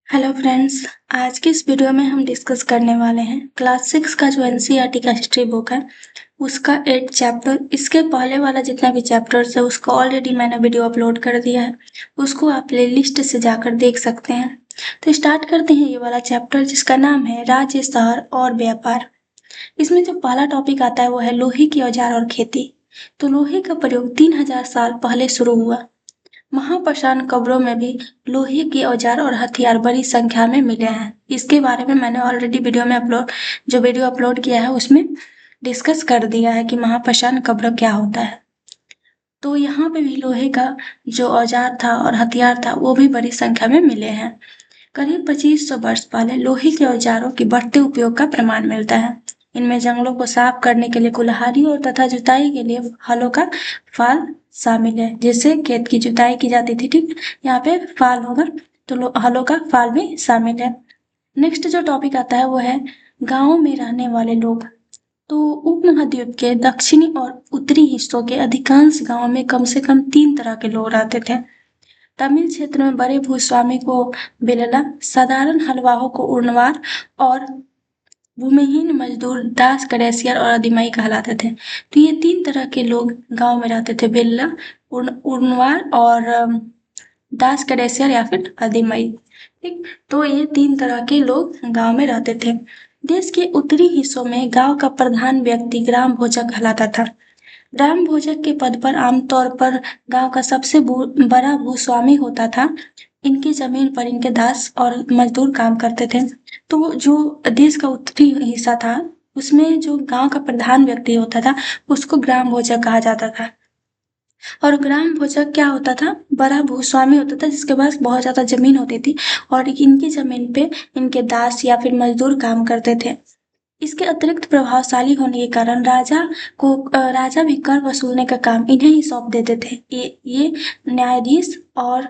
Hello friends. आज की इस वीडियो में हम डिस्कस करने वाले हैं क्लास 6 का जो एनसीईआरटी का हिस्ट्री बुक है उसका 8 चैप्टर। इसके पहले वाला जितना भी चैप्टर्स है उसको ऑलरेडी मैंने वीडियो अपलोड कर दिया है, उसको आप प्ले लिस्ट से जाकर देख सकते हैं। तो स्टार्ट करते हैं ये वाला चैप्टर जिसका नाम है राज्य, शहर और व्यापार। इसमें जो पहला टॉपिक आता है वो है लोहे के औजार और खेती। तो लोहे का प्रयोग 3000 साल पहले शुरू हुआ। महाप्रसाद कब्रों में भी लोहे के औजार और हथियार बड़ी संख्या में मिले हैं। इसके बारे में मैंने ऑलरेडी वीडियो अपलोड किया है उसमें डिस्कस कर दिया है कि महाप्रसाद कब्र क्या होता है। तो यहाँ पे भी लोहे का जो औजार था और हथियार था वो भी बड़ी संख्या में मिले हैं। करीब 2500 वर्ष पहले लोहे के औजारों के बढ़ते उपयोग का प्रमाण मिलता है। इनमें जंगलों को साफ करने के लिए कुल्हाड़ी और तथा जुताई के लिए हलों का फाल शामिल है, जिससे खेत की जुताई की जाती थी। ठीक, यहाँ पे फाल होगा तो हलों का फाल भी शामिल है। नेक्स्ट जो टॉपिक आता है वो है गाँव में रहने वाले लोग। तो उपमहाद्वीप के दक्षिणी और उत्तरी हिस्सों के अधिकांश गांवों में कम से कम 3 तरह के लोग रहते थे। तमिल क्षेत्र में बड़े भूस्वामी को बेलला, साधारण हलवाहों को उर्नवार और भूमिहीन मजदूर दास, करेसियर और अधिमाई कहलाते थे। तो ये 3 तरह के लोग गांव में रहते थे, बेलला, उर्नवार और दास, करेसियर या फिर अधिमाई। ठीक, तो ये 3 तरह के लोग गांव में रहते थे। देश के उत्तरी हिस्सों में गांव का प्रधान व्यक्ति ग्राम भोजक कहलाता था। ग्राम भोजक के पद पर आमतौर पर गांव का सबसे बड़ा भूस्वामी होता था। इनकी जमीन पर इनके दास और मजदूर काम करते थे। तो जो देश का उत्तरी हिस्सा था उसमें जो गांव का प्रधान व्यक्ति होता था उसको ग्राम भोजक कहा जाता था। और ग्राम भोजक क्या होता था, बड़ा भूस्वामी होता था जिसके पास बहुत ज्यादा जमीन होती थी और इनकी जमीन पे इनके दास या फिर मजदूर काम करते थे। इसके अतिरिक्त प्रभावशाली होने के कारण राजा भी कर वसूलने का काम इन्हें ही सौंप देते थे। ये न्यायाधीश और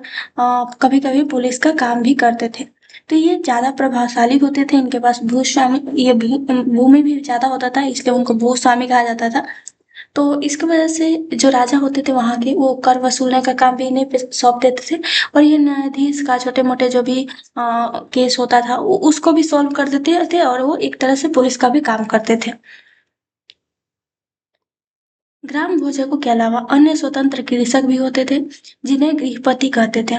कभी कभी पुलिस का काम भी करते थे। तो ये ज्यादा प्रभावशाली होते थे, इनके पास भूस्वामी ये भूमि भी ज्यादा होता था, इसलिए उनको भूस्वामी कहा जाता था। तो इसकी वजह से जो राजा होते थे वहां के वो कर वसूलने का काम भी इन्हें पे सौंप देते थे। और ये न्यायाधीश का छोटे मोटे जो भी केस होता था उसको भी सॉल्व कर देते थे और वो एक तरह से पुलिस का भी काम करते थे। ग्राम भोजकों के अलावा अन्य स्वतंत्र कृषक भी होते थे जिन्हें गृहपति कहते थे।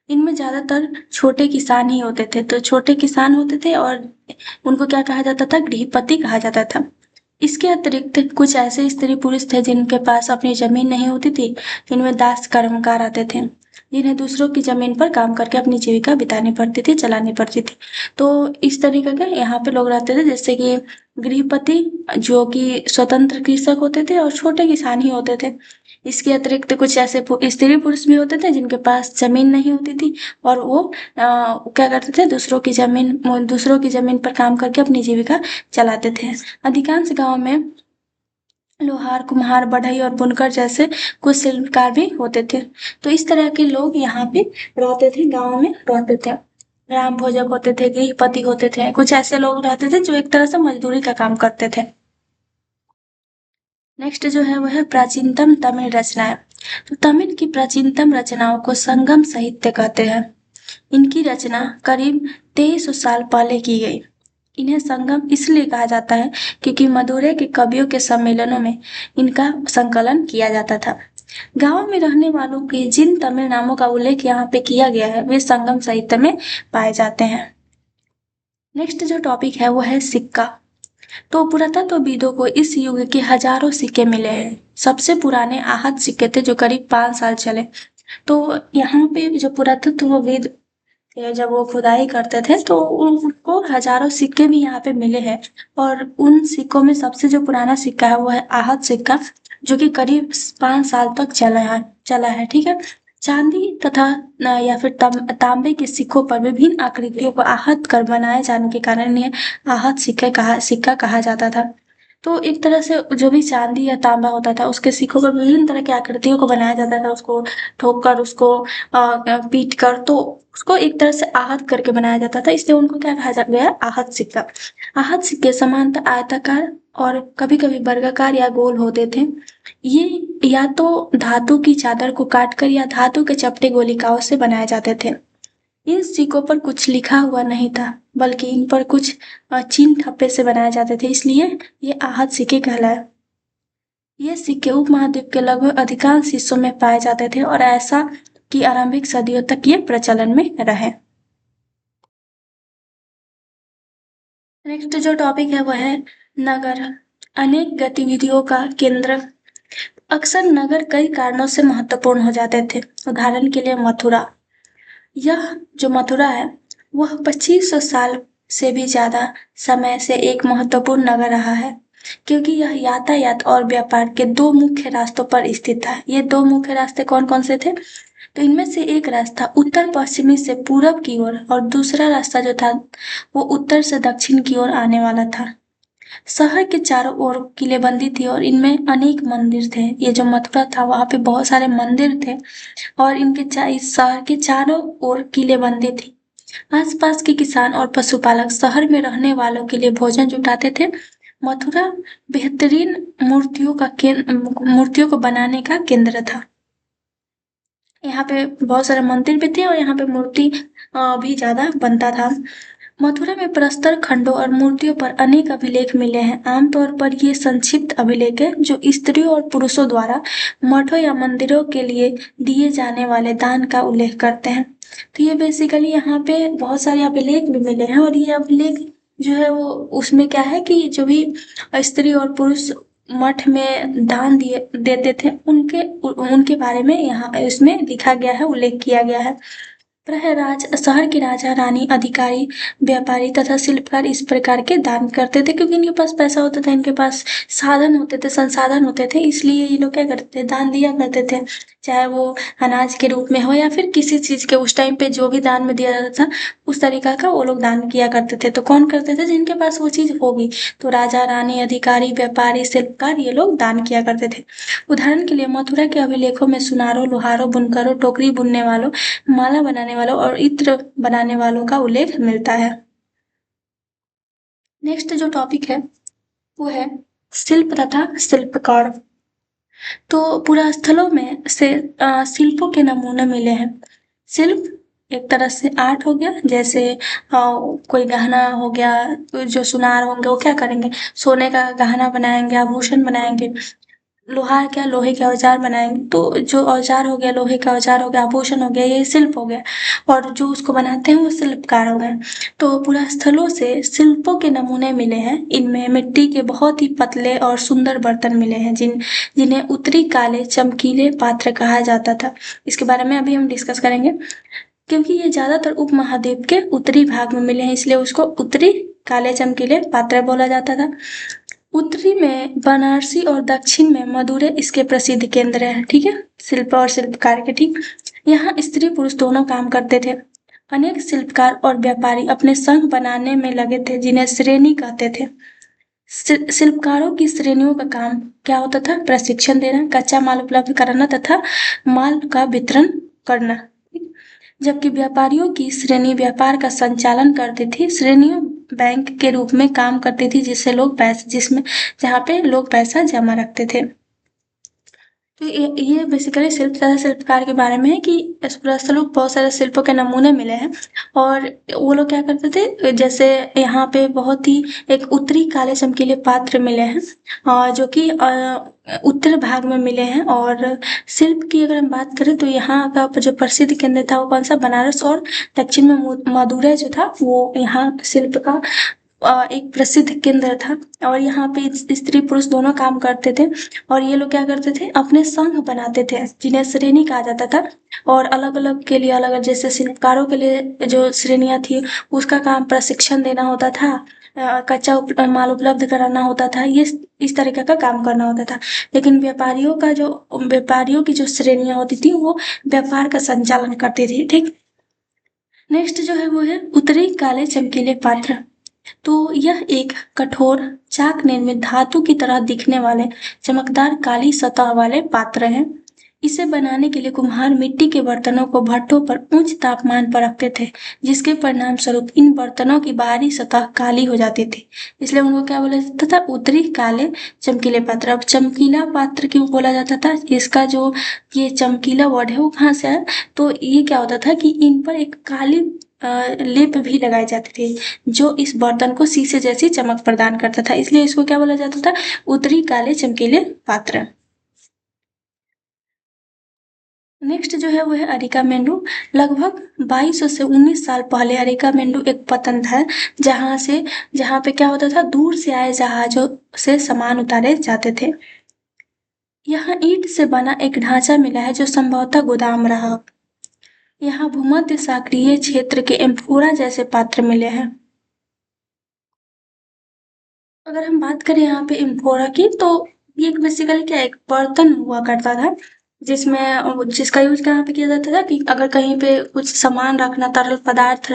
इनमें ज्यादातर छोटे किसान ही होते थे। तो छोटे किसान होते थे और उनको क्या कहा जाता था, गृहपति कहा जाता था। इसके अतिरिक्त कुछ ऐसे स्त्री पुरुष थे जिनके पास अपनी जमीन नहीं होती थी। इनमें दास कर्मकार आते थे जिन्हें दूसरों की जमीन पर काम करके अपनी जीविका बितानी पड़ती थी, चलानी पड़ती थी। तो इस तरीके के यहाँ पे लोग रहते थे, जैसे कि गृहपति जो कि स्वतंत्र कृषक होते थे और छोटे किसान ही होते थे। इसके अतिरिक्त कुछ ऐसे स्त्री पुरुष भी होते थे जिनके पास जमीन नहीं होती थी और वो क्या करते थे, दूसरों की जमीन पर काम करके अपनी जीविका चलाते थे। अधिकांश गांव में लोहार, कुम्हार, बढ़ई और बुनकर जैसे कुछ शिल्पकार भी होते थे। तो इस तरह के लोग यहाँ पे रहते थे, गांव में रहते थे। ग्राम भोजक होते थे, गृहपति होते थे, कुछ ऐसे लोग रहते थे जो एक तरह से मजदूरी का काम करते थे। नेक्स्ट जो है वह है प्राचीनतम तमिल रचनाएं। तो तमिल की प्राचीनतम रचनाओं को संगम साहित्य कहते हैं। इनकी रचना करीब 2300 साल पहले की गई। इन्हें संगम इसलिए कहा जाता है क्योंकि मदुरै के कवियों के सम्मेलनों में इनका संकलन किया जाता था। गांव में रहने वालों के जिन तमिल नामों का उल्लेख यहाँ पे किया गया है वे संगम साहित्य में पाए जाते हैं। नेक्स्ट जो टॉपिक है वो है सिक्का। तो पुरातत्वविदों को इस युग के हजारों सिक्के मिले हैं। सबसे पुराने आहत सिक्के थे जो करीब 5 साल चले। तो यहाँ पे जो पुरातत्वविद थे जब वो खुदाई करते थे तो उनको हजारों सिक्के भी यहाँ पे मिले हैं। और उन सिक्कों में सबसे जो पुराना सिक्का है वो है आहत सिक्का, जो कि करीब 5 साल तक चला है। ठीक है। चांदी तथा या फिर तांबे के सिक्कों पर विभिन्न आकृतियों को आहत कर बनाए जाने के कारण इन्हें आहत सिक्का कहा जाता था। तो एक तरह से जो भी चांदी या तांबा होता था उसके सिक्कों पर विभिन्न तरह की आकृतियों को बनाया जाता था, उसको ठोक कर, उसको पीट कर, तो उसको एक तरह से आहत करके बनाया जाता था, इसलिए उनको क्या कहा जाता है, आहत सिक्का। आहत सिक्के सामान्यतः आयताकार और कभी कभी वर्गाकार या गोल होते थे। ये या तो धातु की चादर को काटकर या धातु के चपटे गोलिकाओं से बनाए जाते थे। इन सिक्कों पर कुछ लिखा हुआ नहीं था, बल्कि इन पर कुछ चिन्ह ठप्पे से बनाए जाते थे, इसलिए ये आहत सिक्के कहलाए। ये सिक्के उपमहाद्वीप के लगभग अधिकांश हिस्सों में पाए जाते थे और ऐसा कि आरंभिक सदियों तक ये प्रचलन में रहे। नेक्स्ट जो टॉपिक है वह है नगर, अनेक गतिविधियों का केंद्र। अक्सर नगर कई कारणों से महत्वपूर्ण हो जाते थे। उदाहरण के लिए मथुरा, यह जो मथुरा है वह 2500 साल से भी ज्यादा समय से एक महत्वपूर्ण नगर रहा है, क्योंकि यह यातायात और व्यापार के दो मुख्य रास्तों पर स्थित था। ये दो मुख्य रास्ते कौन कौन से थे? तो इनमें से एक रास्ता उत्तर पश्चिमी से पूरब की ओर और दूसरा रास्ता जो था वो उत्तर से दक्षिण की ओर आने वाला था। शहर के चारों ओर किलेबंदी थी और इनमें अनेक मंदिर थे। ये जो मथुरा था वहां पे बहुत सारे मंदिर थे और इस शहर के चारों ओर किलेबंदी थी। आसपास के किसान और पशुपालक शहर में रहने वालों के लिए भोजन जुटाते थे। मथुरा बेहतरीन मूर्तियों को बनाने का केंद्र था। यहाँ पे बहुत सारे मंदिर भी थे और यहाँ पे मूर्ति भी ज्यादा बनता था। मथुरा में प्रस्तर खंडों और मूर्तियों पर अनेक अभिलेख मिले हैं। आमतौर पर ये संक्षिप्त अभिलेख है जो स्त्रियों और पुरुषों द्वारा मठों या मंदिरों के लिए दिए जाने वाले दान का उल्लेख करते हैं। तो ये बेसिकली यहाँ पे बहुत सारे अभिलेख भी मिले हैं और ये अभिलेख जो है वो उसमें क्या है कि जो भी स्त्री और पुरुष मठ में दान देते थे उनके बारे में यहाँ इसमें लिखा गया है, उल्लेख किया गया है। शहर के राजा रानी अधिकारी व्यापारी तथा शिल्पकार इस प्रकार के दान करते थे, क्योंकि इनके पास पैसा होता था, इनके पास साधन होते थे, संसाधन होते थे, इसलिए ये लोग क्या करते थे, दान दिया करते थे। चाहे वो अनाज के रूप में हो या फिर किसी चीज के, उस टाइम पे जो भी दान में दिया जाता था उस तरीका का वो लोग दान किया करते थे। तो कौन करते थे? जिनके पास वो चीज होगी। तो राजा रानी अधिकारी व्यापारी शिल्पकार ये लोग दान किया करते थे। उदाहरण के लिए मथुरा के अभिलेखों में सुनारों, लोहारों, बुनकरों, टोकरी बुनने वालों, माला बनाने वालों और इत्र बनाने वालों का उल्लेख मिलता है। नेक्स्ट जो टॉपिक है वो है शिल्प तथा शिल्पकार। तो पुरास्थलों में से शिल्पों के नमूने मिले हैं। शिल्प एक तरह से आर्ट हो गया, जैसे कोई गहना हो गया, जो सुनार होंगे वो क्या करेंगे, सोने का गहना बनाएंगे, आभूषण बनाएंगे। लोहार क्या, लोहे के औजार बनाएंगे। तो जो औजार हो गया, लोहे का औजार हो गया, आभूषण हो गया, ये शिल्प हो गया और जो उसको बनाते हैं वो शिल्पकार हो गए। तो पुरास्थलों से शिल्पों के नमूने मिले हैं। इनमें मिट्टी के बहुत ही पतले और सुंदर बर्तन मिले हैं जिन्हें उत्तरी काले चमकीले पात्र कहा जाता था। इसके बारे में अभी हम डिस्कस करेंगे। क्योंकि ये ज्यादातर उपमहाद्वीप के उत्तरी भाग में मिले हैं, इसलिए उसको उत्तरी काले चमकीले पात्र बोला जाता था। उत्तरी में बनारसी और दक्षिण में मदुरै इसके प्रसिद्ध केंद्र हैं। ठीक है, शिल्प और शिल्पकार के। ठीक, यहाँ स्त्री पुरुष दोनों काम करते थे। अनेक शिल्पकार और व्यापारी अपने संघ बनाने में लगे थे, जिन्हें श्रेणी कहते थे। शिल्पकारों की श्रेणियों का काम क्या होता था? प्रशिक्षण देना, कच्चा माल उपलब्ध कराना तथा माल का वितरण करना। जबकि व्यापारियों की श्रेणी व्यापार का संचालन करती थी। श्रेणियों बैंक के रूप में काम करती थी, जहाँ पे लोग पैसा जमा रखते थे। तो ये बेसिकली शिल्प तथा शिल्पकार के बारे में है कि पुरास्थलों को बहुत सारे शिल्पों के नमूने मिले हैं और वो लोग क्या करते थे, जैसे यहाँ पे बहुत ही एक उत्तरी काले चमकीले पात्र मिले हैं और जो कि उत्तर भाग में मिले हैं। और शिल्प की अगर हम बात करें तो यहाँ का जो प्रसिद्ध केंद्र था वो कौन सा? बनारस और दक्षिण में मदुरै जो था वो यहाँ शिल्प का एक प्रसिद्ध केंद्र था। और यहाँ पे स्त्री पुरुष दोनों काम करते थे और ये लोग क्या करते थे, अपने संघ बनाते थे, जिन्हें श्रेणी कहा जाता था। और अलग अलग के लिए अलग, जैसे शिल्पकारों के लिए जो श्रेणियां थी उसका काम प्रशिक्षण देना होता था, कच्चा माल उपलब्ध कराना होता था, ये इस तरीके का काम करना होता था। लेकिन व्यापारियों की जो श्रेणियां होती थी वो व्यापार का संचालन करती थी। ठीक, नेक्स्ट जो है वो है उत्तरी काले चमकीले पात्र। तो यह एक कठोर चाक निर्मित धातु की तरह दिखने वाले चमकदार काली सतह वाले पात्र हैं। इसे बनाने के लिए कुम्हार मिट्टी के बर्तनों को भट्ठों पर उच्च तापमान पर रखते थे, जिसके परिणाम स्वरूप इन बर्तनों की बाहरी सतह काली हो जाती थी। इसलिए उनको क्या बोला जाता था? उत्तरी काले चमकीले पात्र। अब चमकीला पात्र क्यों बोला जाता था? इसका जो ये चमकीला वर्ड है वो कहाँ से आया? तो ये क्या होता था कि इन पर एक काली लेप भी लगाई जाती थी, जो इस बर्तन को शीशे जैसी चमक प्रदान करता था। इसलिए इसको क्या बोला जाता था? उत्तरी काले चमकीले पात्र। नेक्स्ट जो है वो है अरिकामेंडू। लगभग 2200 से 19 साल पहले अरिकामेंडू एक पतन था, जहाँ पे क्या होता था? दूर से आए जहाजों से सामान उतारे जाते थे। यहाँ ईंट से बना एक ढांचा मिला है जो संभवतः गोदाम रहा। यहाँ भूमध्य सागरीय क्षेत्र के एम्फोरा जैसे पात्र मिले हैं। अगर हम बात करें यहाँ पे एम्फोरा की, तो ये एक बेसिकली क्या, एक बर्तन हुआ करता था जिसका यूज कहाँ पे किया जाता था कि अगर कहीं पे कुछ सामान रखना, तरल पदार्थ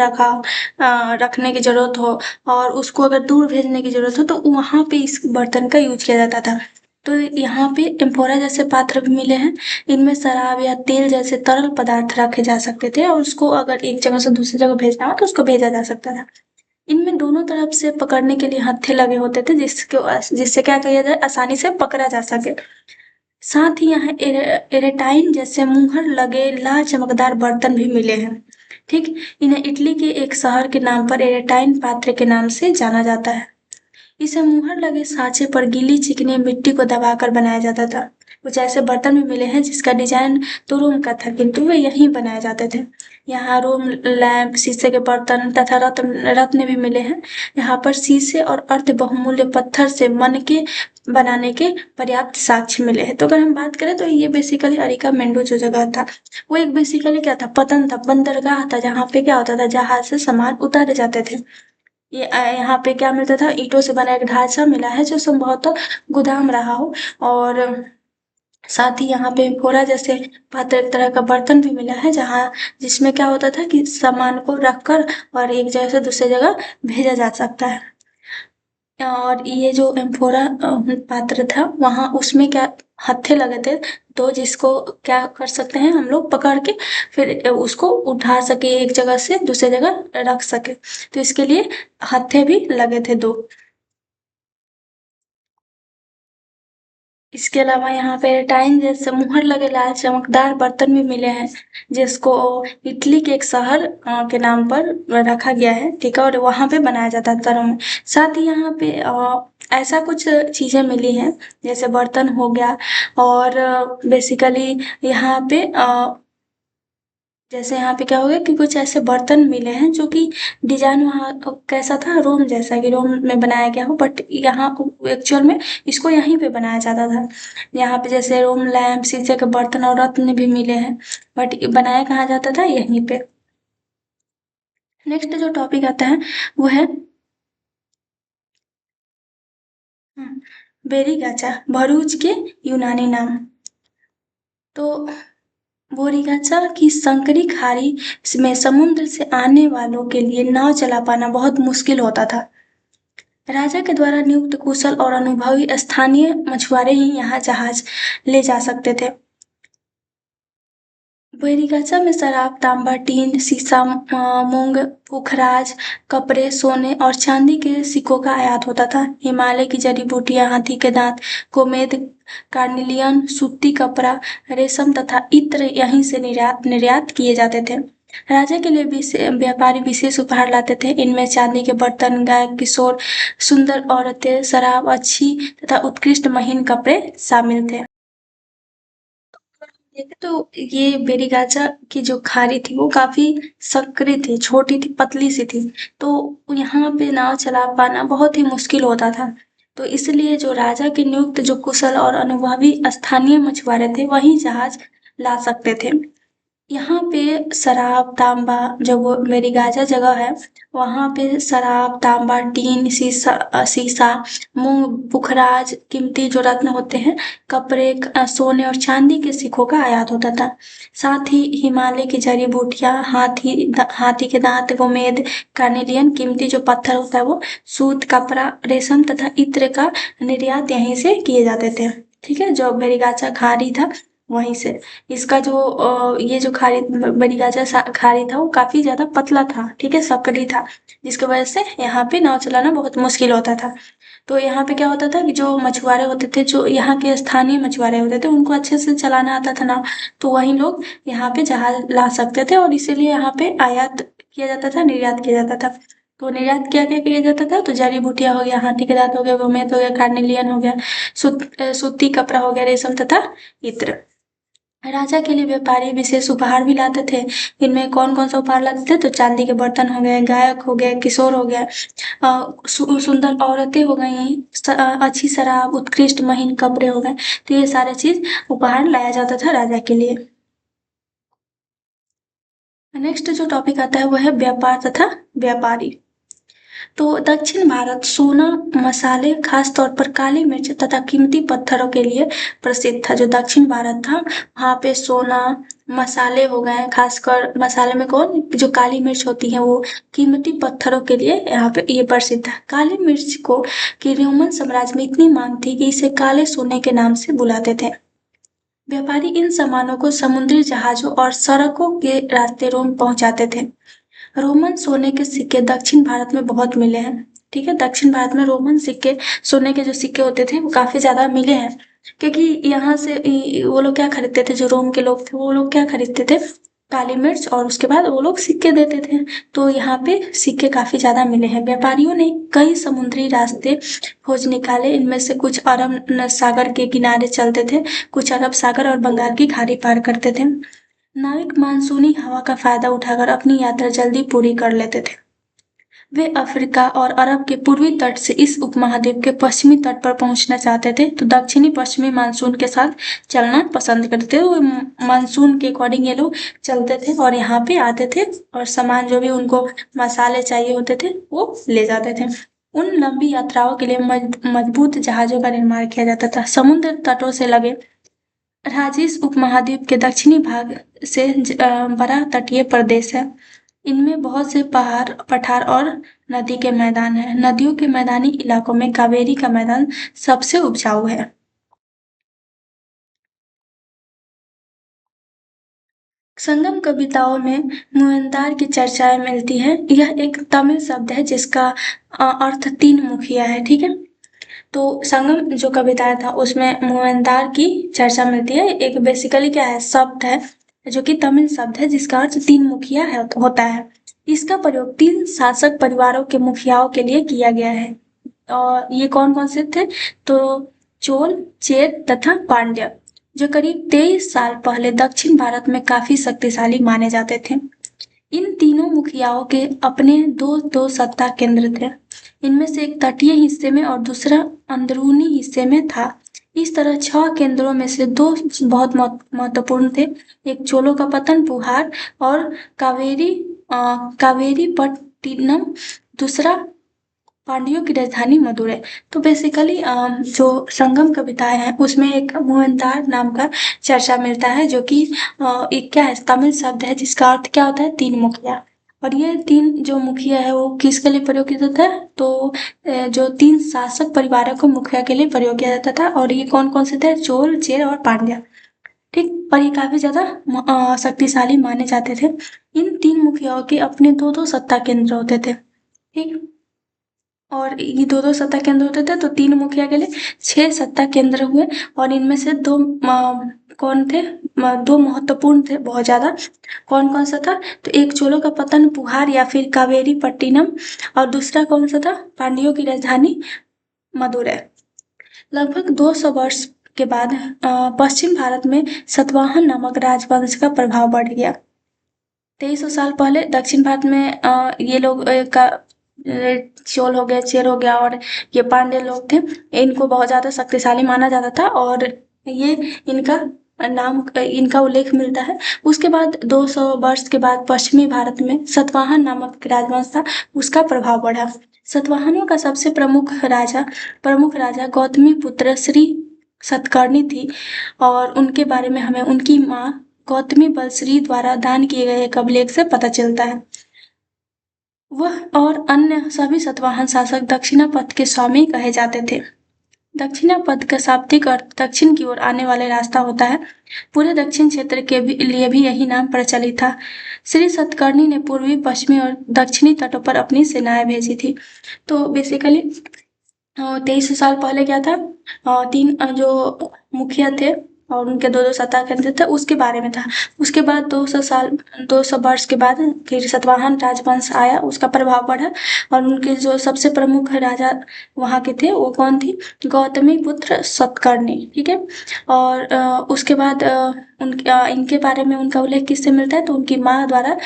रखने की जरूरत हो और उसको अगर दूर भेजने की जरूरत हो, तो वहां पे इस बर्तन का यूज किया जाता था। तो यहाँ पे एम्फोरा जैसे पात्र भी मिले हैं। इनमें शराब या तेल जैसे तरल पदार्थ रखे जा सकते थे और उसको अगर एक जगह से दूसरी जगह भेजना हो तो उसको भेजा जा सकता था। इनमें दोनों तरफ से पकड़ने के लिए हत्थे लगे होते थे, जिससे क्या किया जाए, आसानी से पकड़ा जा सके। साथ ही यहाँ एरेटाइन जैसे मुहर लगे लाल चमकदार बर्तन भी मिले हैं। ठीक, इन्हें इटली के एक शहर के नाम पर एरेटाइन पात्र के नाम से जाना जाता है। इसे मुहर लगे साँचे पर गीली चिकनी मिट्टी को दबाकर बनाया जाता था। कुछ ऐसे बर्तन भी मिले हैं जिसका डिजाइन तो रोम का था, किंतु वे यहीं बनाए जाते थे। यहाँ रोम लैंप, शीशे के बर्तन तथा रत्न रत्न भी मिले हैं। यहाँ पर शीशे और अर्ध बहुमूल्य पत्थर से मनके बनाने के पर्याप्त साक्ष्य मिले हैं। तो अगर हम बात करें तो ये बेसिकली अरिकामेंडू जो जगह था, वो एक बेसिकली क्या था? पतन था, बंदरगाह था, जहाँ पे क्या होता था? जहाज से सामान उतारे जाते थे। यहाँ पे क्या मिलता था? ईंटों से बना एक ढांचा मिला है जो संभवतः गोदाम रहा हो, और साथ ही यहाँ पे फोड़ा जैसे पात्र एक तरह का बर्तन भी मिला है, जिसमें क्या होता था कि सामान को रखकर और एक जगह से दूसरी जगह भेजा जा सकता है। और ये जो एम्फोरा पात्र था, वहाँ उसमें क्या हत्थे लगे थे, तो जिसको क्या कर सकते हैं हम लोग? पकड़ के फिर उसको उठा सके, एक जगह से दूसरी जगह रख सके, तो इसके लिए हत्थे भी लगे थे 2। इसके अलावा यहाँ पे टाइन जैसे मुहर लगे लाल चमकदार बर्तन भी मिले हैं, जिसको इटली के एक शहर के नाम पर रखा गया है। ठीक है, और वहाँ पे बनाया जाता है घरों में। साथ ही यहाँ पे ऐसा कुछ चीजें मिली हैं, जैसे बर्तन हो गया, और बेसिकली यहाँ पे जैसे यहाँ पे क्या हो गया कि कुछ ऐसे बर्तन मिले हैं जो कि डिजाइन वहाँ कैसा था? रोम जैसा, कि रोम में बनाया गया हो, बट यहाँ एक्चुअल में इसको यहीं पे बनाया जाता था। यहाँ पे जैसे रोम लैंप, शीशे के बर्तन और रत्न भी मिले हैं, बट बनाया कहाँ जाता था? यहीं पे। नेक्स्ट जो टॉपिक आता है वो है बेरीगाचा, भरूच के यूनानी नाम। तो बोरीगाचा की संकरी खाड़ी में समुद्र से आने वालों के लिए नाव चला पाना बहुत मुश्किल होता था। राजा के द्वारा नियुक्त कुशल और अनुभवी स्थानीय मछुआरे ही यहाँ जहाज ले जा सकते थे। बोरीगाचा में शराब, तांबा, टीन, शीशा, मूंग, पुखराज, कपड़े, सोने और चांदी के सिक्कों का आयात होता था। हिमालय की जड़ी बूटियां, हाथी के दांत, गोमेद, कार्निलियन, सूती कपड़ा, रेशम तथा इत्र यहीं से निर्यात किए जाते थे। राजा के लिए व्यापारी विशेष उपहार लाते थे। इनमें चांदी के बर्तन, गाय, किशोर, सुंदर औरतें, शराब, अच्छी तथा उत्कृष्ट महीन कपड़े शामिल थे। देखे तो ये बेरीगाचा की जो खाड़ी थी वो काफी संकरी थी, छोटी थी, पतली सी थी, तो यहाँ पे नाव चला पाना बहुत ही मुश्किल होता था। तो इसलिए जो राजा के नियुक्त जो कुशल और अनुभवी स्थानीय मछुआरे थे वही जहाज ला सकते थे। यहाँ पे शराब, तांबा, जो वो मेरी गाजा जगह है, वहाँ पे शराब, तांबा, टीन, शीशा, मूंग, पुखराज, कीमती जो रत्न होते हैं, कपड़े, सोने और चांदी के सिक्कों का आयात होता था। साथ ही हिमालय की जड़ी बूटियां, हाथी के दांत, गोमेद, कार्नेलियन, कीमती जो पत्थर होता है वो, सूत, कपड़ा, रेशम तथा इत्र का निर्यात यहीं से किए जाते थे। ठीक है, जो बेरीगाचा खाड़ी था वहीं से। इसका जो ये जो खाड़ी बड़ीगाजा खाड़ी था वो काफी ज्यादा पतला था, ठीक है, सकड़ी था, जिसकी वजह से यहाँ पे नाव चलाना बहुत मुश्किल होता था। तो यहाँ पे क्या होता था कि जो मछुआरे होते थे, जो यहाँ के स्थानीय मछुआरे होते थे, उनको अच्छे से चलाना आता था नाव, तो वही लोग यहाँ पे जहाज ला सकते थे, और इसीलिए यहाँ पे आयात किया जाता था, निर्यात किया जाता था। तो निर्यात क्या क्या किया जाता था, तो जड़ी बूटियां हो गया, हाथी के दांत हो गया, गोमेद हो गया, कार्निलियन हो गया, सूती कपड़ा हो गया, रेशम तथा इत्र। राजा के लिए व्यापारी विशेष उपहार भी लाते थे। इनमें कौन कौन सा उपहार लाते थे, तो चांदी के बर्तन हो गए, गायक हो गए, किशोर हो गया, सुंदर औरतें हो गई, अच्छी शराब, उत्कृष्ट महीन कपड़े हो गए। तो ये सारे चीज उपहार लाया जाता था राजा के लिए। नेक्स्ट जो टॉपिक आता है वो है व्यापार तथा व्यापारी। तो दक्षिण भारत सोना, मसाले, खास तौर पर काली मिर्च तथा कीमती पत्थरों के लिए प्रसिद्ध था। जो दक्षिण भारत था वहाँ पे सोना, मसाले हो गए, खासकर मसाले में कौन, जो काली मिर्च होती है वो, कीमती पत्थरों के लिए यहाँ पे ये प्रसिद्ध था। काली मिर्च को कि रोमन साम्राज्य में इतनी मांग थी कि इसे काले सोने के नाम से बुलाते थे। व्यापारी इन सामानों को समुद्री जहाजों और सड़कों के रास्ते रोम पहुंचाते थे। रोमन सोने के सिक्के दक्षिण भारत में बहुत मिले हैं, ठीक है, दक्षिण भारत में रोमन सिक्के, सोने के जो सिक्के होते थे वो काफी ज्यादा मिले हैं, क्योंकि यहाँ से वो लोग क्या खरीदते थे, जो रोम के लोग थे वो लोग क्या खरीदते थे, काली मिर्च, और उसके बाद वो लोग सिक्के देते थे। तो यहाँ पे सिक्के काफी ज्यादा मिले हैं। व्यापारियों ने कई समुद्री रास्ते खोज निकाले, इनमें से कुछ अरब सागर के किनारे चलते थे, कुछ अरब सागर और बंगाल की खाड़ी पार करते थे। नाविक मानसूनी हवा का फायदा उठाकर अपनी यात्रा जल्दी पूरी कर लेते थे। वे अफ्रीका और अरब के पूर्वी तट से इस उपमहाद्वीप के पश्चिमी तट पर पहुंचना चाहते थे, तो दक्षिणी पश्चिमी मानसून के साथ चलना पसंद करते थे। वो मानसून के अकॉर्डिंग ये लोग चलते थे और यहाँ पे आते थे, और सामान जो भी उनको मसाले चाहिए होते थे वो ले जाते थे। उन लंबी यात्राओं के लिए मजबूत जहाजों का निर्माण किया जाता था। समुद्र तटों से लगे राजीस उपमहाद्वीप के दक्षिणी भाग से बड़ा तटीय प्रदेश है। इनमें बहुत से पहाड़, पठार और नदी के मैदान हैं। नदियों के मैदानी इलाकों में कावेरी का मैदान सबसे उपजाऊ है। संगम कविताओं में मुअत्तार की चर्चाएं मिलती है। यह एक तमिल शब्द है जिसका अर्थ तीन मुखिया है, ठीक है। तो संगम जो कविताएं था उसमें मुअत्तार की चर्चा मिलती है। एक बेसिकली क्या है, शब्द है जो कि तमिल शब्द है जिसका अर्थ तीन मुखिया है होता है। इसका प्रयोग तीन शासक परिवारों के मुखियाओं के लिए किया गया है, और ये कौन कौन से थे, तो चोल, चेर तथा पांड्य, जो करीब 23 साल पहले दक्षिण भारत में काफी शक्तिशाली माने जाते थे। इन तीनों मुखियाओं के अपने दो दो सत्ता केंद्र थे। इनमें से एक तटीय हिस्से में और दूसरा अंदरूनी हिस्से में था। इस तरह 6 केंद्रों में से 2 बहुत महत्वपूर्ण थे। एक चोलों का पतन पुहार और कावेरीपट्टिनम, दूसरा पांड्यों की राजधानी मदुरै। तो बेसिकली जो संगम कविताएं हैं उसमें एक मुअत्तार नाम का चर्चा मिलता है, जो कि एक क्या है, तमिल शब्द है जिसका अर्थ क्या होता है, तीन मुखिया। और ये तीन जो मुखिया है वो किसके लिए प्रयोग किया जाता है, तो जो तीन शासक परिवारों को मुखिया के लिए प्रयोग किया जाता था, और ये कौन कौन से थे, चोल, चेर और पांड्या, ठीक। पर ये काफी ज्यादा शक्तिशाली माने जाते थे। इन तीन मुखियाओं के अपने दो दो सत्ता केंद्र होते थे, ठीक। और ये दो दो सत्ता केंद्र होते थे, तो तीन मुखिया के लिए 6 सत्ता केंद्र हुए, और इनमें से दो कौन थे, दो महत्वपूर्ण थे बहुत ज्यादा। कौन कौन सा था, तो एक चोलों का पतन पुहार या फिर कावेरी पट्टिनम, और दूसरा कौन सा था, पांड्यों की राजधानी मदुरै। लगभग 200 वर्ष के बाद पश्चिम भारत में सतवाहन नामक राजवंश का प्रभाव बढ़ गया। 2300 साल पहले दक्षिण भारत में ये लोग चोल हो गया, चेर हो गया, और ये पांड्य लोग थे। इनको बहुत ज्यादा शक्तिशाली माना जाता था, और ये इनका इनका उल्लेख मिलता है। उसके बाद 200 वर्ष के बाद पश्चिमी भारत में सतवाहन नामक राजवंश था, उसका प्रभाव बढ़ा। सतवाहनों का सबसे प्रमुख राजा गौतमी पुत्र श्री सतकर्णी थी, और उनके बारे में हमें उनकी माँ गौतमी बलश्री द्वारा दान किए गए एक अभिलेख से पता चलता है। वह और अन्य सभी सतवाहन शासक दक्षिणापथ के स्वामी कहे जाते थे। दक्षिणा पद का शाब्दिक अर्थ दक्षिण की ओर आने वाले रास्ता होता है। पूरे दक्षिण क्षेत्र के लिए भी यही नाम प्रचलित था। श्री सतकर्णी ने पूर्वी, पश्चिमी और दक्षिणी तटों पर अपनी सेनाएं भेजी थी। तो बेसिकली 23 साल पहले क्या था, तीन जो मुखिया थे और उनके दो दो सत्ता केंद्र थे उसके बारे में था। उसके बाद 200 वर्ष के बाद फिर सातवाहन राजवंश आया, उसका प्रभाव बढ़ा और उनके जो सबसे प्रमुख राजा वहाँ के थे वो कौन थी, गौतमी पुत्र सतकर्णी। ठीक है, और उसके बाद इनके बारे में उनका उल्लेख किससे मिलता है, तो उनकी माँ द्वारा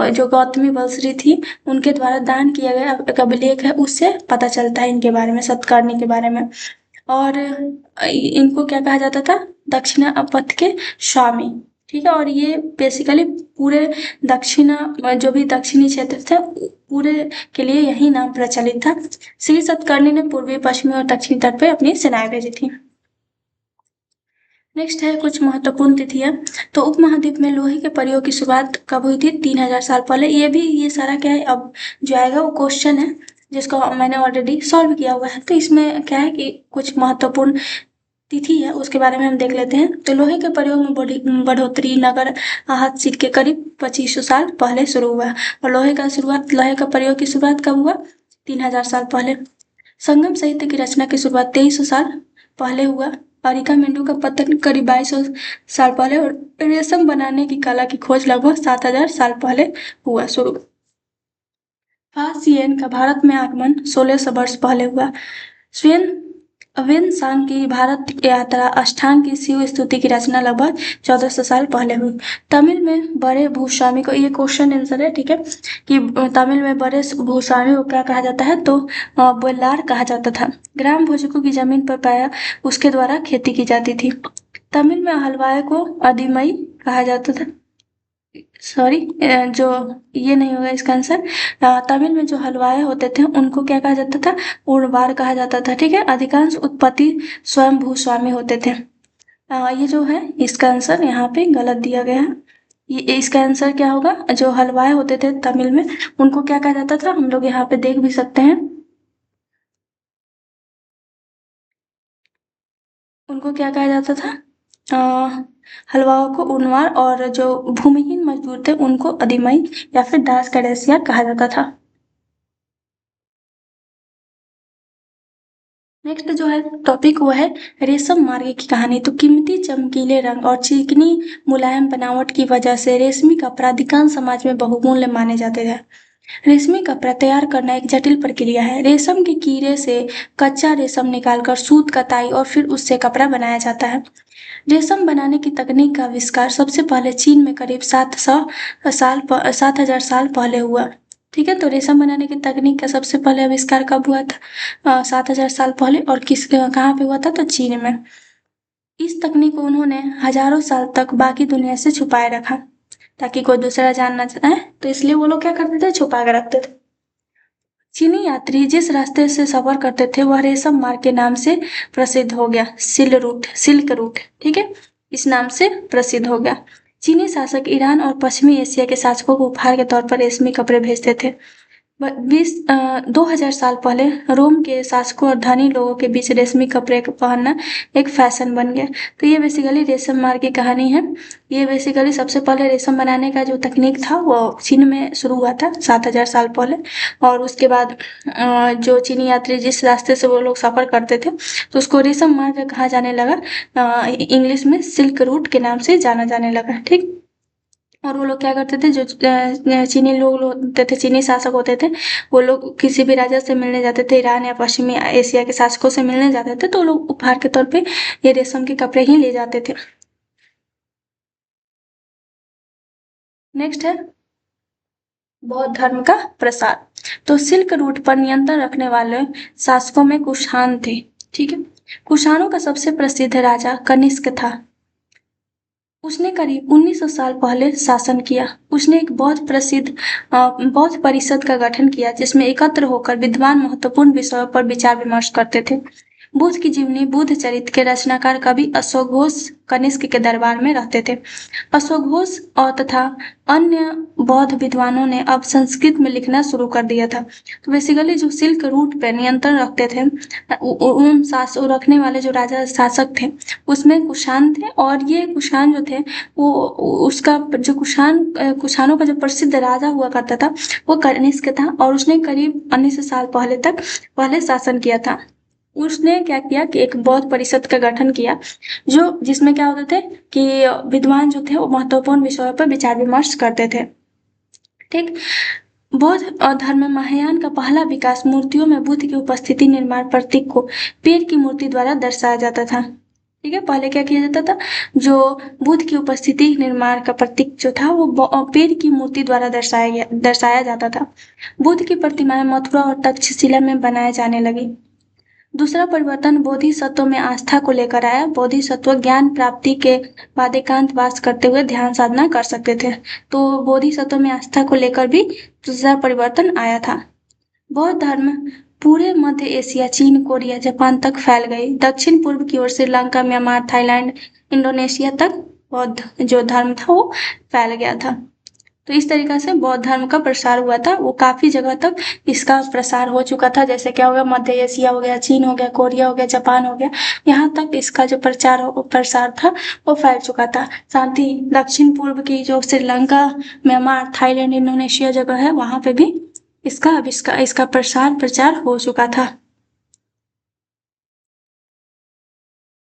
जो गौतमी बलश्री थी उनके द्वारा दान किया गया एक अभिलेख है, उससे पता चलता है इनके बारे में, सतकर्णी के बारे में। और इनको क्या कहा जाता था, दक्षिणा पथ के स्वामी। ठीक है, और ये बेसिकली पूरे दक्षिणा जो भी दक्षिणी क्षेत्र थे पूरे के लिए यही नाम प्रचलित था। श्री सतकर्णी ने पूर्वी, पश्चिमी और दक्षिणी तट पे अपनी सेनाएं भेजी थी। नेक्स्ट है कुछ महत्वपूर्ण तिथियां। तो उपमहाद्वीप में लोहे के प्रयोग की शुरुआत कब हुई थी, 3000 साल पहले। ये सारा क्या है, अब जो आएगा वो क्वेश्चन है जिसको मैंने ऑलरेडी सॉल्व किया हुआ है। तो इसमें क्या है कि कुछ महत्वपूर्ण तिथि है उसके बारे में हम देख लेते हैं। तो लोहे के प्रयोग में बढ़ोतरी नगर आहत सीट के करीब 2500 साल पहले शुरू हुआ और लोहे का प्रयोग की शुरुआत कब हुआ, 3000 साल पहले। संगम साहित्य की रचना की शुरुआत 2300 साल पहले हुआ। अरिकामेंडू का पतन करीब 2200 साल पहले और रेशम बनाने की कला की खोज लगभग 7000 साल पहले हुआ शुरू। फासियन का भारत में आगमन 1600 वर्ष पहले हुआ। वेन सांग की भारत यात्रा अष्टांग की शिव स्तुति की रचना लगभग 1400 साल पहले हुई। तमिल में बड़े भूस्वामी को, ये क्वेश्चन आंसर है, ठीक है, कि तमिल में बड़े भूस्वामी को क्या कहा जाता है, तो बोलार कहा जाता था। ग्राम भोजकों की जमीन पर पाया उसके द्वारा खेती की जाती थी। तमिल में हलवाई को अधिमई कहा जाता था। सॉरी, जो ये नहीं होगा इसका आंसर। तमिल में जो हलवाई होते थे उनको क्या कहा जाता था, उर्वार कहा जाता था। ठीक है, अधिकांश उत्पत्ति स्वयं भूस्वामी होते थे। ये जो है इसका आंसर यहाँ पे गलत दिया गया है। ये इसका आंसर क्या होगा, जो हलवाई होते थे तमिल में उनको क्या कहा जाता था, हम लोग यहाँ पे देख भी सकते हैं, उनको क्या कहा जाता था, हलवाओं को उनवार और जो भूमिहीन मजदूर थे उनको अधिमई या फिर दास करेसिया कहा जाता था। नेक्स्ट जो है टॉपिक वो है रेशम मार्ग की कहानी। तो कीमती चमकीले रंग और चिकनी मुलायम बनावट की वजह से रेशमी कपड़ा अधिकांश समाज में बहुमूल्य माने जाते थे। रेशमी कपड़ा तैयार करना एक जटिल प्रक्रिया है। रेशम के कीड़े से कच्चा रेशम निकालकर सूत, कताई और फिर उससे कपड़ा बनाया जाता है। रेशम बनाने की तकनीक का आविष्कार सबसे पहले चीन में करीब 7000 साल पहले हुआ। ठीक है, तो रेशम बनाने की तकनीक का सबसे पहले आविष्कार कब हुआ था, 7000 साल पहले, और कहाँ पे हुआ था, तो चीन में। इस तकनीक को उन्होंने हजारों साल तक बाकी दुनिया से छुपाए रखा ताकि कोई दूसरा जान ना जाए, तो इसलिए वो लोग क्या करते थे, छुपा के रखते थे। चीनी यात्री जिस रास्ते से सफर करते थे वह रेशम मार्ग के नाम से प्रसिद्ध हो गया, सिल्क रूट। ठीक है, इस नाम से प्रसिद्ध हो गया। चीनी शासक ईरान और पश्चिमी एशिया के शासकों को उपहार के तौर पर रेशमी कपड़े भेजते थे। 2000 साल पहले रोम के शासकों और धनी लोगों के बीच रेशमी कपड़े पहनना एक फैशन बन गया। तो ये बेसिकली रेशम मार्ग की कहानी है। ये बेसिकली सबसे पहले रेशम बनाने का जो तकनीक था वो चीन में शुरू हुआ था 7000 साल पहले, और उसके बाद जो चीनी यात्री जिस रास्ते से वो लोग सफ़र करते थे तो उसको रेशम मार्ग कहा जाने लगा, इंग्लिश में सिल्क रूट के नाम से जाना जाने लगा। ठीक, और वो लोग क्या करते थे, जो चीनी लोग होते थे, चीनी शासक होते थे, वो लोग किसी भी राजा से मिलने जाते थे, ईरान या पश्चिमी एशिया के शासकों से मिलने जाते थे, तो वो लोग उपहार के तौर पे ये रेशम के कपड़े ही ले जाते थे। नेक्स्ट है बौद्ध धर्म का प्रसार। तो सिल्क रूट पर नियंत्रण रखने वाले शासकों में कुषाण थे। ठीक है, कुषाणों का सबसे प्रसिद्ध राजा कनिष्क था। उसने करीब 1900 साल पहले शासन किया। उसने एक बौद्ध परिषद का गठन किया जिसमें एकत्र होकर विद्वान महत्वपूर्ण विषयों पर विचार विमर्श करते थे। बुद्ध की जीवनी बुद्ध चरित्र के रचनाकार कवि अशोक घोष कनिष्क के दरबार में रहते थे। अशोक घोष और तथा अन्य बौद्ध विद्वानों ने अब संस्कृत में लिखना शुरू कर दिया था। तो बेसिकली जो सिल्क रूट पे नियंत्रण रखते थे उन रखने वाले जो राजा शासक थे उसमें कुषाण थे, और ये कुषाण जो थे वो उसका जो कुषाणों का जो प्रसिद्ध राजा हुआ करता था वो कनिष्क था, और उसने करीब 1900 साल पहले शासन किया था। उसने क्या किया कि एक बौद्ध परिषद का गठन किया जो जिसमें क्या होते थे कि विद्वान जो थे वो महत्वपूर्ण विषयों पर विचार विमर्श करते थे। ठीक। बौद्ध धर्म में महायान का पहला विकास मूर्तियों में बुद्ध की उपस्थिति निर्माण प्रतीक को पेड़ की मूर्ति द्वारा दर्शाया जाता था। ठीक है, पहले क्या किया जाता था, जो बुद्ध की उपस्थिति निर्माण का प्रतीक जो था वो पेड़ की मूर्ति द्वारा दर्शाया जाता था। बुद्ध की प्रतिमाएं मथुरा और तक्षशिला में बनाए जाने लगी। दूसरा परिवर्तन बोधिसत्व में आस्था को लेकर आया। बोधिसत्व ज्ञान प्राप्ति के बाद एकांत वास करते हुए ध्यान साधना कर सकते थे, तो बोधिसत्व में आस्था को लेकर भी दूसरा परिवर्तन आया था। बौद्ध धर्म पूरे मध्य एशिया, चीन, कोरिया, जापान तक फैल गई। दक्षिण पूर्व की ओर श्रीलंका, म्यांमार, थाईलैंड, इंडोनेशिया तक बौद्ध जो धर्म था वो फैल गया था। तो इस तरीका से बौद्ध धर्म का प्रसार हुआ था, वो काफी जगह तक इसका प्रसार हो चुका था। जैसे क्या हो गया, मध्य एशिया हो गया, चीन हो गया, कोरिया हो गया, जापान हो गया, यहाँ तक इसका जो प्रसार था वो फैल चुका था। साथ ही दक्षिण पूर्व की जो श्रीलंका, म्यांमार, थाईलैंड, इंडोनेशिया जगह है वहां पे भी इसका प्रचार हो चुका था।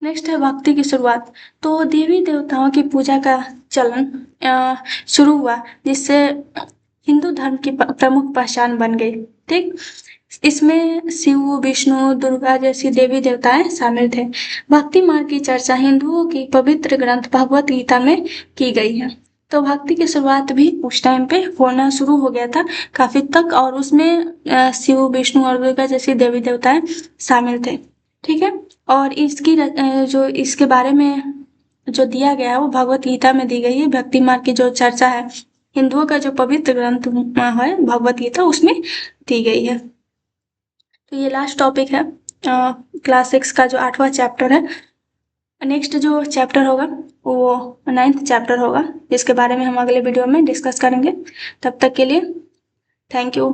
नेक्स्ट है भक्ति की शुरुआत। तो देवी देवताओं की पूजा का चलन शुरू हुआ, जिससे हिंदू धर्म की प्रमुख पहचान बन गई। ठीक, इसमें शिव, विष्णु, दुर्गा जैसी देवी देवताएं शामिल थे। भक्ति मार्ग की चर्चा हिंदुओं की पवित्र ग्रंथ भगवत गीता में की गई है। तो भक्ति की शुरुआत भी उस टाइम पे होना शुरू हो गया था काफी तक, और उसमें शिव, विष्णु और दुर्गा जैसी देवी देवताएं शामिल थे। ठीक है, और जो इसके बारे में जो दिया गया है वो भगवत गीता में दी गई है। भक्ति मार्ग की जो चर्चा है हिंदुओं का जो पवित्र ग्रंथ है भगवत गीता, उसमें दी गई है। तो ये लास्ट टॉपिक है क्लास 6 का जो 8वां चैप्टर है। नेक्स्ट जो चैप्टर होगा वो 9th चैप्टर होगा, जिसके बारे में हम अगले वीडियो में डिस्कस करेंगे। तब तक के लिए थैंक यू।